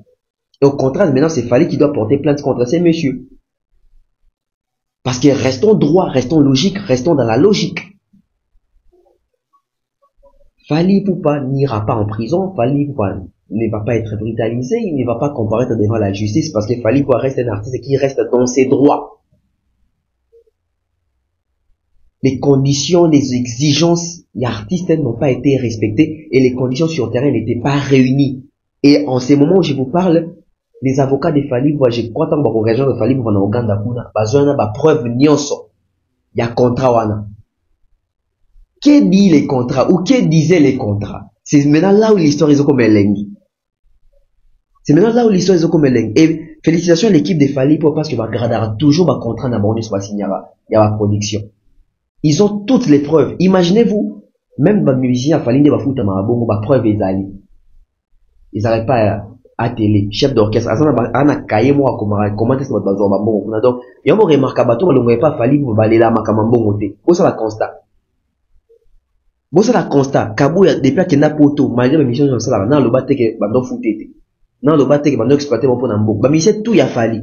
Et au contraire, maintenant, c'est Fally qui doit porter plainte contre ces messieurs. Parce que restons droits, restons logiques, restons dans la logique. Fally Poupa n'ira pas en prison, Fally Poupa ne va pas être brutalisé, il ne va pas comparaître devant la justice parce que Fally Poupa reste un artiste qui reste dans ses droits. Les conditions, les exigences des artistes n'ont pas été respectées et les conditions sur terrain n'étaient pas réunies. Et en ces moments où je vous parle, les avocats de Fally Poupa, je crois tant que la région de Fally Poupa en Ouganda, besoin de preuve nyonso. Il y a contrat wana. Que dit les contrats ou que disaient les contrats? C'est maintenant là où l'histoire est comme elle. C'est maintenant là où l'histoire est comme elle. Et félicitations à l'équipe de Fally Poupa parce que va garder toujours ma contrat d'abonner sur il y a la production. Ils ont toutes les preuves. Imaginez-vous, même les musiciens Fally ne va foutre ma bongo ba preuve ezali. Ils n'arrivent pas à télé, chef d'orchestre. Ana kaye moi comment est-ce que votre bazar ba bongo. Donc, il y a un remarquable bateau, on ne pas Fally Poupa aller là ma kamambongo te. Où ça la constat? Bon, ça la constat. Kabou, depuis qu'il n'a pas auto, malgré mes missions, ça là, non, le bâté que bando fouté. Non, le bâté que bando exploité mon pona mbok. Bah, mais c'est tout, il a fallu.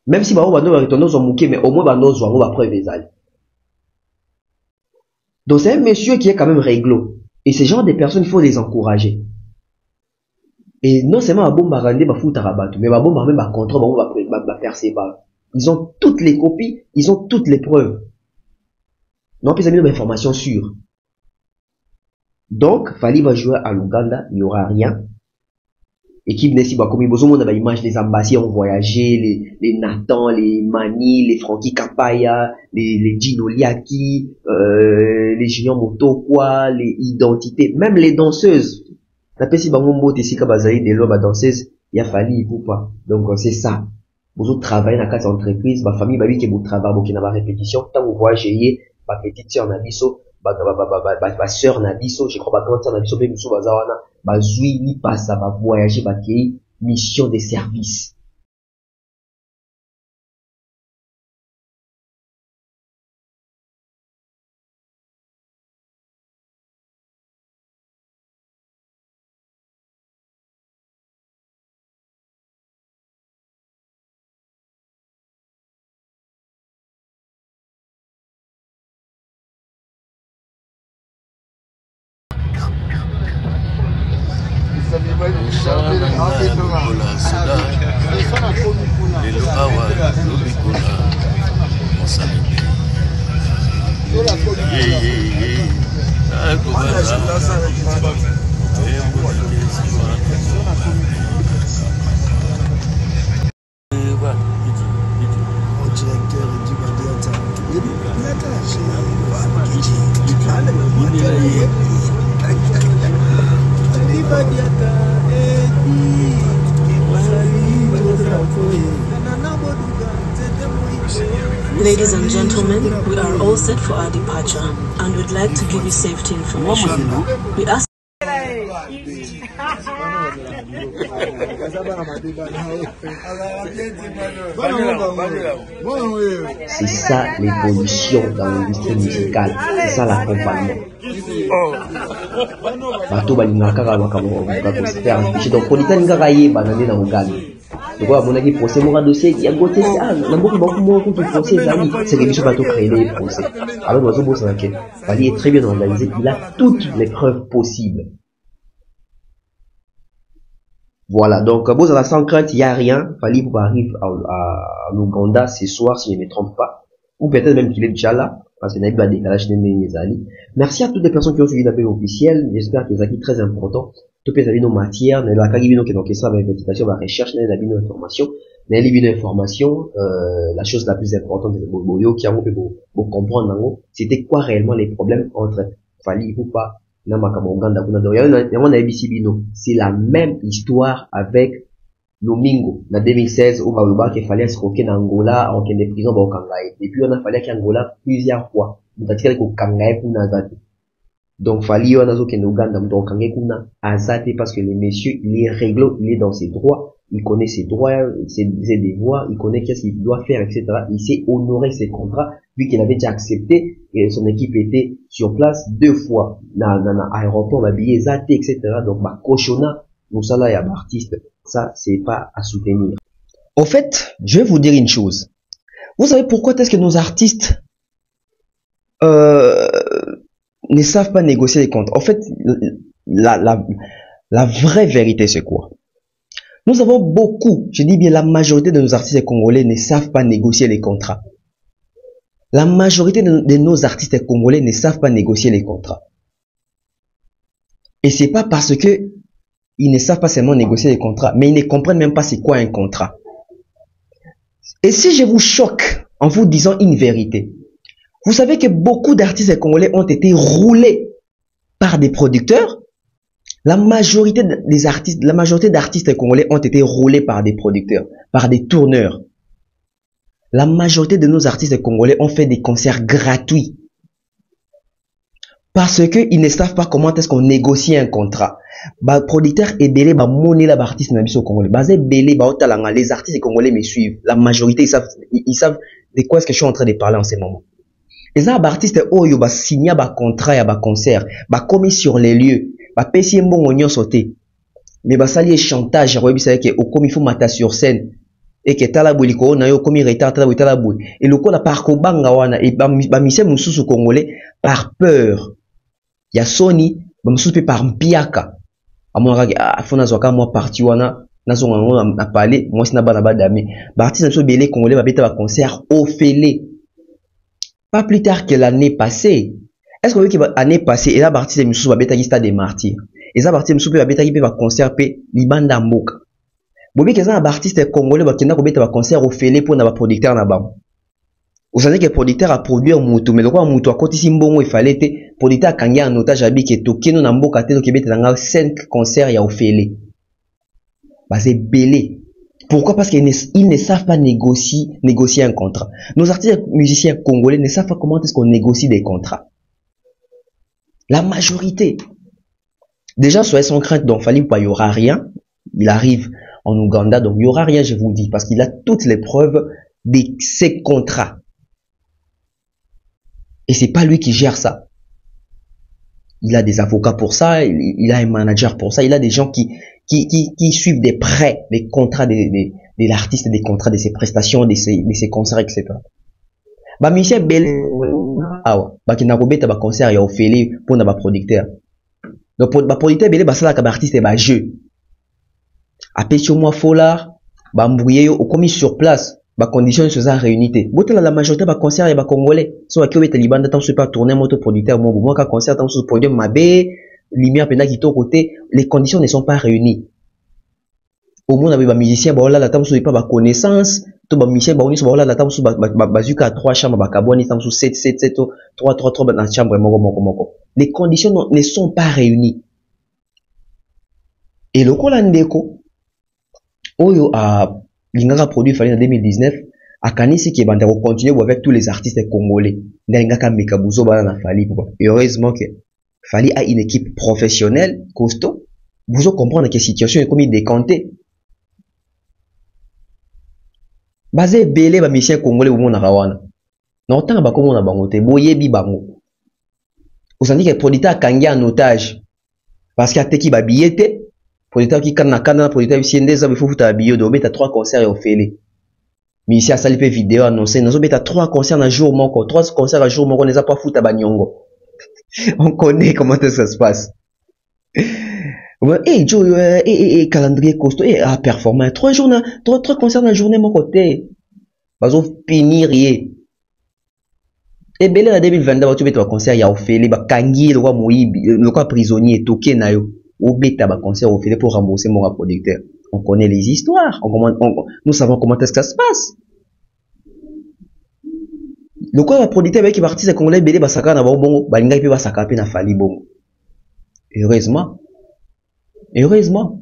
Même si bando va retourner son mouké, mais au moins bando soit, on va preuve des ailes. Donc, c'est un monsieur qui est quand même réglo. Et ce genre de personnes, il faut les encourager. Et non seulement à bombe barandé, bah, foutre à rabattre, mais bah, bombe même bah, contre, bah, percer pas. Ils ont toutes les copies, ils ont toutes les preuves. Non, puis ça mis d'informations sûres. Donc, Fali va jouer à l'Ouganda, il n'y aura rien. Équipe Nessi, bah, comme il y a des images des ambassadeurs ont voyagé, les Nathan, les Mani, les Frankie Kapaya, les Gino Liaki, les Junior Motokwa, les identités, même les danseuses. Tapez si bah, mon mot, ici, Kabazaï, des lobes à danseuses, il a fallu, ou pas. Donc, c'est ça. Vous autres travaillez dans 4 entreprises, ma famille, bah, oui, qui vous travaillez, qui n'a pas répétition, tant vous voyagez, ma petite sœur Nabiso, ma sœur Nabiso, je crois, ma grande sœur Nabiso, mais Moussou Bazawana, ma zoui, ni pas ça, ma voyager, ma qui mission de service. Ladies and gentlemen, we are all set for our departure and would like to give you safety information. We ask c'est ça l'évolution dans l'industrie musicale, c'est ça l'accompagnement. Bato balingaka bakabo donc polita ngaka yeba na ndena Uganda. Donc à mon avis procès mon dossier il y a goté ça na beaucoup beaucoup de procès zali c'est que biso bato créer des procès. Alors nous avons ça que Fali est très bien organisé, il a toutes les preuves possibles. Voilà, donc bon à la sans crainte, il y a rien. Fali pour arriver à l'Ouganda ce soir si je ne me trompe pas, ou peut-être même qu'il est déjà là. Parce que n'a décalage des amis. Merci à toutes les personnes qui ont suivi l'appel officiel. J'espère que c'est acquis très important. Tout les avis nos matières, la caribino qui est donc ça avec l'invitation, la recherche, les avis nos informations, les avis nos informations. La chose la plus importante de Boyo qui a un peu pour comprendre, c'était quoi réellement les problèmes entre Fali ou pas, Namakabonganda, on a Ebisibino. C'est la même histoire avec Lomingo, en 2016, au Baluba, qu'il fallait se croquer en Angola, en des prisons, au Kangaï. Et puis, on a fallu qu'Angola plusieurs fois. On a tiré qu'au Kangaï pour Nazate. Donc, fallait, on a zo qu'en Ouganda, donc, Kangaï pour Nazate, parce que le monsieur, il est réglo, il est dans ses droits, il connaît ses droits, ses devoirs, il connaît qu'est-ce qu'il doit faire, etc. Il sait honorer ses contrats, vu qu'il avait déjà accepté, et son équipe était sur place 2 fois, dans l'aéroport, ma billet, Zate, etc. Donc, ma cochonna, nous, ça là, il y a un artiste. Ça, c'est pas à soutenir. Au fait, je vais vous dire une chose. Vous savez pourquoi est-ce que nos artistes ne savent pas négocier les contrats? En fait, la vraie vérité, c'est quoi? Nous avons beaucoup, je dis bien la majorité de nos artistes congolais ne savent pas négocier les contrats. La majorité de nos artistes congolais ne savent pas négocier les contrats. Et c'est pas parce que ils ne savent pas seulement négocier les contrats, mais ils ne comprennent même pas c'est quoi un contrat. Et si je vous choque en vous disant une vérité, vous savez que beaucoup d'artistes congolais ont été roulés par des producteurs. La majorité d'artistes congolais ont été roulés par des producteurs, par des tourneurs. La majorité de nos artistes congolais ont fait des concerts gratuits. Parce que ils ne savent pas comment est-ce qu'on négocie un contrat. Bah, producteur est belé, bah, monnaie la artiste n'a au congolais. Bah, c'est belé, bah, les artistes congolais me suivent. La majorité, ils savent de quoi est-ce que je suis en train de parler en ce moment. Et ça, artiste oyo ba signé ba contrat ya ba concert, ba commis sur les lieux, ba pesi mbongo nyon sauté. Mais ba sali chantage, ya koyebi que au commis faut mata sur scène et que tala boliko na yo commis retard tala boy. Et le ko la parko banga wana et ba mise mususu congolais par peur. Ya Sony, ba mususu pe par mpiaka. Amona ka fona zoka moi parti wana na zonga na parler, moi sina bana ba dame. Ba artiste so belé congolais ba beta ba concert au félé. Pas plus tard que l'année passée. Est-ce que vous voyez que l'année passée, et là, partie de Moussou va bêta qui stade des martyrs. Et ça, partie de Moussou va bêta qui va concert pe libanda mboka. Vous voyez que ça, un artiste congolais va kenda ko bêta va concert au félé pour na producteur na bam. Vous savez que le producteur a produit un moutou, mais le quoi un moutou à côté si mbongo il fallait te producteur a kangé en otage abi que tokeno na mboka te to bêta na 5 concerts ya au félé. Bah c'est belé. Pourquoi? Parce qu'ils ne savent pas négocier un contrat. Nos artistes musiciens congolais ne savent pas comment est-ce qu'on négocie des contrats. La majorité. Déjà, soyez sans crainte, donc Fally Ipupa, il n'y aura rien. Il arrive en Ouganda, donc il n'y aura rien, je vous dis, parce qu'il a toutes les preuves de ses contrats. Et c'est pas lui qui gère ça. Il a des avocats pour ça, il a un manager pour ça, il a des gens qui suivent des prêts, des contrats de l'artiste, des contrats de ses prestations, de ses concerts, etc. Bah, Michel Belé, bah, qui n'a pas de concert, il a offert pour nos producteurs. Donc, pour producteur Belé, bah, ça, là, artiste, bah, jeu. Après, sur moi, Fola, bah, mbrouillé, au commis sur place, bah, conditions de réunité. Bote la majorité, bah, concert, et bah, congolais. Soit qui est Taliban, tant que pas tourner moto producteur, moi, qu'un concert, tant que produire ma baie, lumière, pendant qui est côté, les conditions ne sont pas réunies. Au moins, on a des musiciens, bah, là, la table sous pas ma connaissance, tout, bah, musicien, bah, on est, bah, la table sous, bazooka, 3 chambres, bah, cabane, table sous 7, 3, dans la chambre, moko. Les conditions ne sont pas réunies. Et le Colandeko, Oyo a, l'ingaka produit Fally en 2019, a kanisi qui va continuer avec tous les artistes congolais. N'ingaka mekabuzo bana na Fally, et heureusement que Fally a une équipe professionnelle, costaud. Vous allez comprendre que la situation est comme il décanté. Basé belé ba mission congolais au monde na rawana. Non tant ba komo na bangote, boyebi bango. Vous avez dit que le producteur a kangé en otage. Parce qu'il y a teki ba billete, producteur qui kana producteur qui siende ça il faut foutre billet de mettre 3 concerts au félé. Mais ici à salipe vidéo annoncé, nous mettre 3 concerts un jour moko, 3 concerts un jour moko, on ne les a pas foutre à Banyongo. On connaît comment ça se passe. Et Joe, calendrier costaud, à performer 3 jours, 3 concerts dans la journée, mon côté. Pas au finir, et belé la 2022, tu vas concert, il y a offert, les kangi, le roi Moïbi, le roi prisonnier, toké nayo, ou bêta, concert offert pour rembourser mon producteur. On connaît les histoires, nous savons comment est-ce que ça se passe. Le quoi, producteur avec les artistes congolais, belé, basaka na bongo, balinga, et puis basaka, puis na Fally bongo. Heureusement. Heureusement.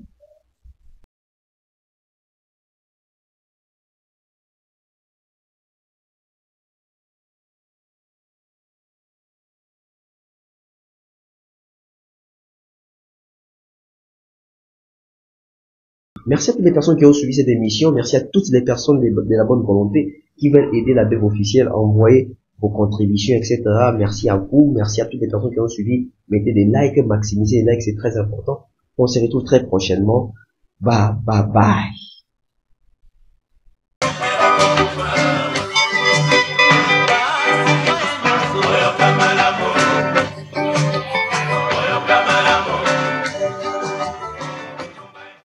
Merci à toutes les personnes qui ont suivi cette émission. Merci à toutes les personnes de la bonne volonté qui veulent aider la BEV officielle à envoyer vos contributions, etc. Merci à vous. Merci à toutes les personnes qui ont suivi. Mettez des likes, maximisez les likes, c'est très important. On se retrouve très prochainement. Bye, bye, bye.